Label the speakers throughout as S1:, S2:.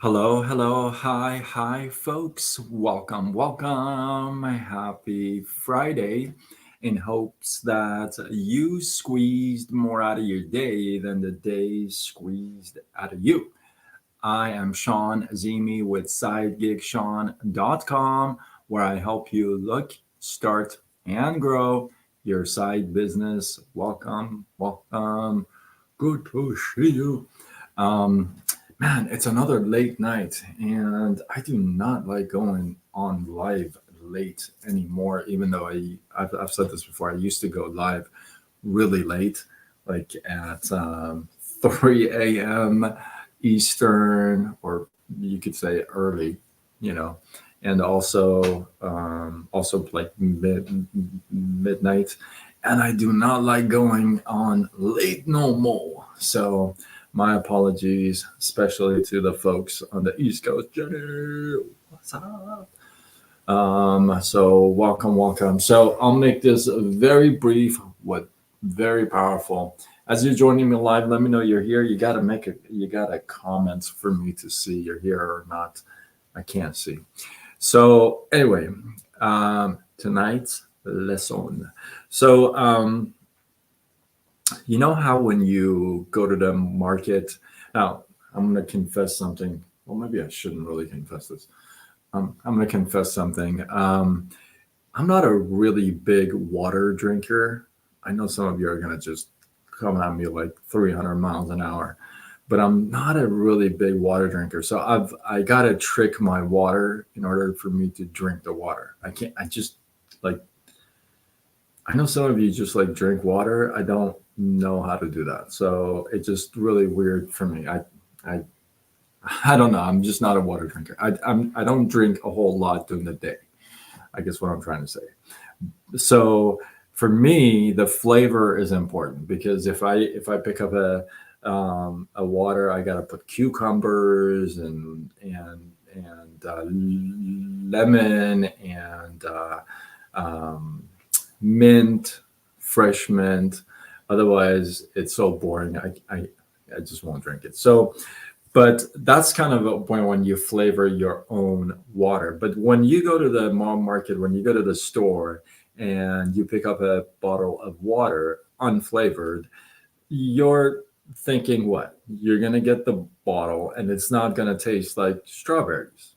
S1: Hello, hello, hi, folks. Welcome. Happy Friday. In hopes that you squeezed more out of your day than the day squeezed out of you. I am Sean Azimi with SideGigSean.com, where I help you look, start, and grow your side business. Welcome. Good to see you. Um, Man, it's another late night, and I do not like going on live late anymore. Even though I've said this before, I used to go live really late, like at 3 a.m. Eastern, or you could say early, you know, and also like midnight. And I do not like going on late no more. So my apologies, especially to the folks on the East Coast. Jenny, what's up? So welcome. So I'll make this very brief, but very powerful. As you're joining me live, let me know you're here. You got a comment for me to see you're here or not. I can't see. So anyway, tonight's lesson. So you know how when you go to the market, now I'm going to confess something. Well, maybe I shouldn't really confess this. I'm going to confess something. I'm not a really big water drinker. I know some of you are going to just come at me like 300 miles an hour, but I'm not a really big water drinker. So I got to trick my water in order for me to drink the water. I can't, I just like, I know some of you just like drink water. I don't know how to do that. So it's just really weird for me. I, I don't know. I'm just not a water drinker. I don't drink a whole lot during the day. I guess what I'm trying to say. So for me, the flavor is important because if I pick up a water, I gotta put cucumbers and lemon and mint, fresh mint. Otherwise, it's so boring. I just won't drink it. So but that's kind of a point when you flavor your own water. But when you go to the mall market, when you go to the store and you pick up a bottle of water unflavored, you're thinking what? You're going to get the bottle and it's not going to taste like strawberries,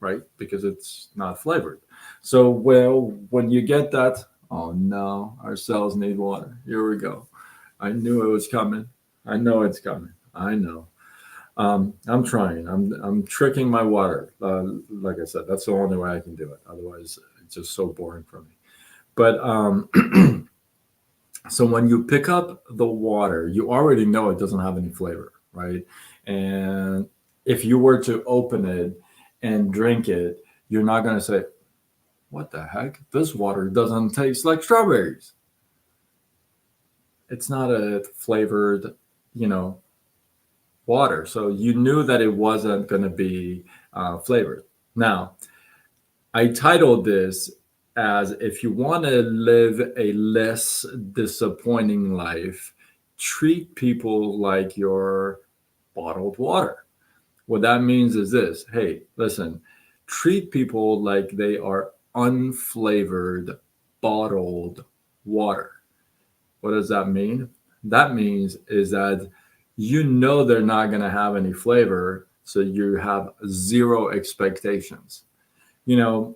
S1: right? Because it's not flavored. So, well, when you get that, oh no, our cells need water. Here we go. I knew it was coming. I know it's coming. I know. I'm trying. I'm tricking my water. Like I said, that's the only way I can do it. Otherwise, it's just so boring for me. But so when you pick up the water, you already know it doesn't have any flavor, right? And if you were to open it and drink it, you're not going to say, "What the heck? This water doesn't taste like strawberries." It's not a flavored, you know, water. So you knew that it wasn't going to be flavored. Now, I titled this as If You Want to Live a Less Disappointing Life, Treat People Like Your Bottled Water. What that means is this: hey, listen, treat people like they are unflavored, bottled water. What does that mean? That means is that you know they're not going to have any flavor, so you have zero expectations. I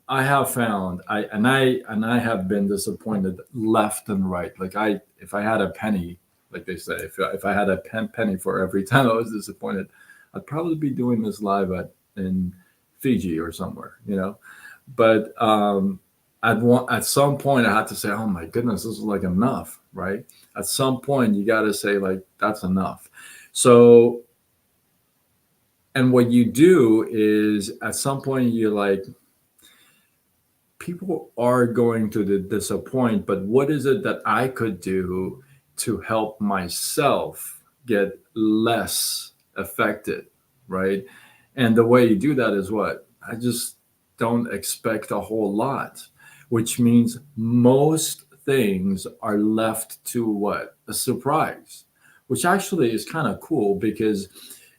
S1: have found I have been disappointed left and right. Like if I had a penny, like they say, if I had a penny for every time I was disappointed, I'd probably be doing this live in Fiji or somewhere. But at some point I had to say, oh my goodness, this is like enough, right? At some point you got to say like that's enough. So, and what you do is at some point you're like, people are going to disappoint, but what is it that I could do to help myself get less affected, right? And the way you do that is what? I just don't expect a whole lot, which means most things are left to what? A surprise, which actually is kind of cool because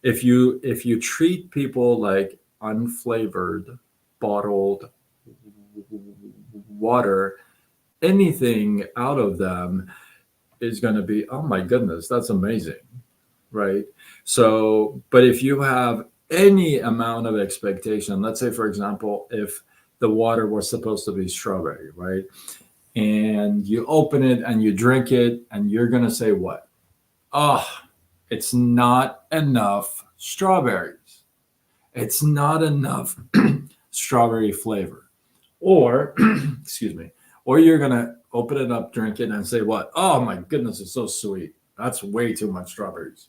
S1: if you treat people like unflavored, bottled water, anything out of them is going to be, oh my goodness, that's amazing, right? So, but if you have any amount of expectation, let's say, for example, if the water was supposed to be strawberry, right? And you open it and you drink it, and you're going to say, what? Oh, it's not enough strawberries. It's not enough strawberry flavor. Or, excuse me, or you're going to open it up, drink it, and say, what? Oh my goodness, it's so sweet. That's way too much strawberries.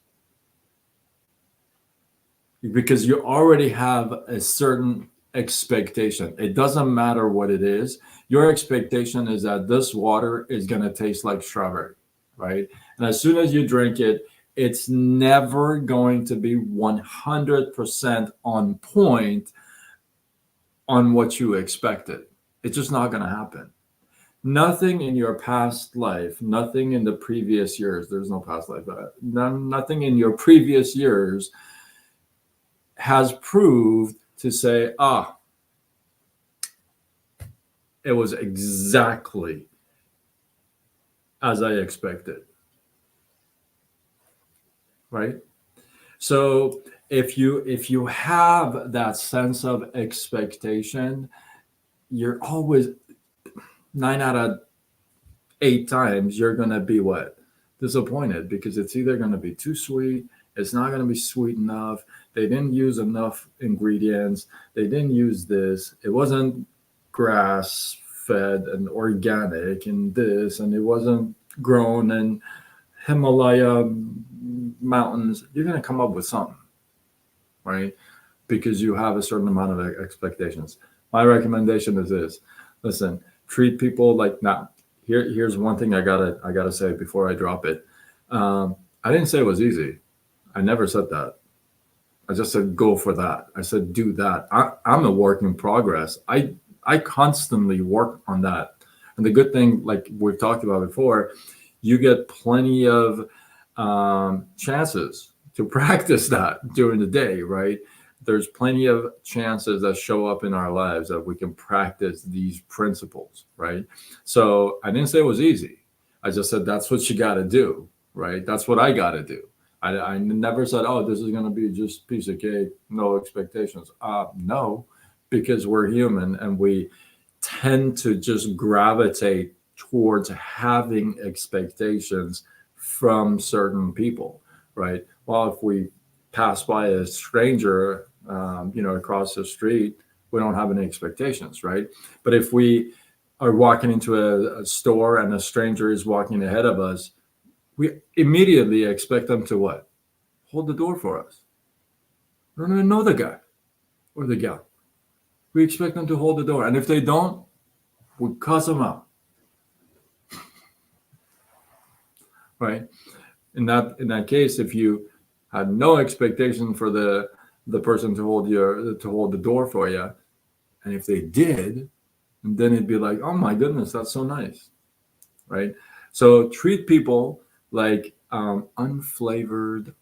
S1: Because you already have a certain expectation. It doesn't matter what it is. Your expectation is that this water is going to taste like strawberry, right? And as soon as you drink it, it's never going to be 100% on point on what you expected. It's just not going to happen. Nothing in your past life, nothing in the previous years, there's no past life, nothing in your previous years has proved to say, it was exactly as I expected, right? So if you have that sense of expectation, you're always 9 out of 8 times you're gonna be what? Disappointed, because it's either gonna be too sweet, it's not gonna be sweet enough, they didn't use enough ingredients, they didn't use this, it wasn't grass fed and organic and this, and it wasn't grown in Himalaya mountains. You're gonna come up with something, right? Because you have a certain amount of expectations. My recommendation is this: listen, treat people like, now. Here's one thing I gotta say before I drop it. I didn't say it was easy. I never said that. I just said go for that. I said do that. I'm a work in progress. I constantly work on that. And the good thing, like we've talked about before, you get plenty of chances to practice that during the day, right? There's plenty of chances that show up in our lives that we can practice these principles, right? So I didn't say it was easy. I just said that's what you got to do, right? That's what I got to do. I never said, oh, this is going to be just piece of cake, no expectations. No, because we're human and we tend to just gravitate towards having expectations from certain people, right? Well, if we pass by a stranger, across the street, we don't have any expectations, right? But if we are walking into a store and a stranger is walking ahead of us, we immediately expect them to what? Hold the door for us. We don't even know the guy or the gal. We expect them to hold the door. And if they don't, we cuss them out, right? In that case, if you had no expectation for the person to hold the door for you, and if they did, then it'd be like, oh my goodness, that's so nice, right? So treat people like unflavored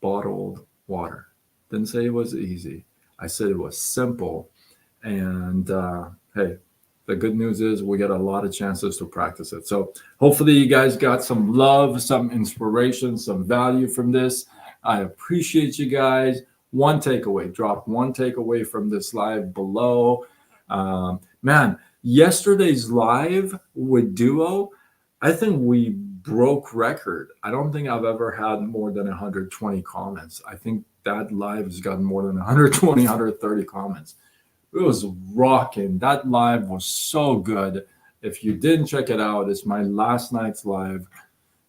S1: bottled water. Didn't say it was easy. I said it was simple. And hey, the good news is we get a lot of chances to practice it. So hopefully you guys got some love, some inspiration, some value from this. I appreciate you guys. One takeaway, drop one takeaway from this live below. Man, yesterday's live with Duo, I think we broke record. I don't think I've ever had more than 120 comments. I think that live has gotten more than 120, 130 comments. It was rocking. That live was so good. If you didn't check it out, it's my last night's live,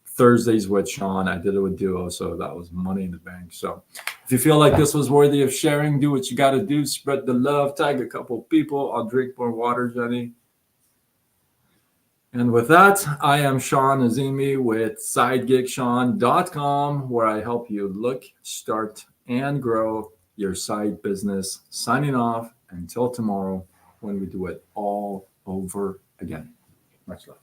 S1: Thursdays with Sean. I did it with Duo, so that was money in the bank. So if you feel like this was worthy of sharing, do what you got to do. Spread the love. Tag a couple people. I'll drink more water, Jenny. And with that, I am Sean Azimi with SideGigSean.com, where I help you look, start, and grow your side business. Signing off until tomorrow when we do it all over again. Much love.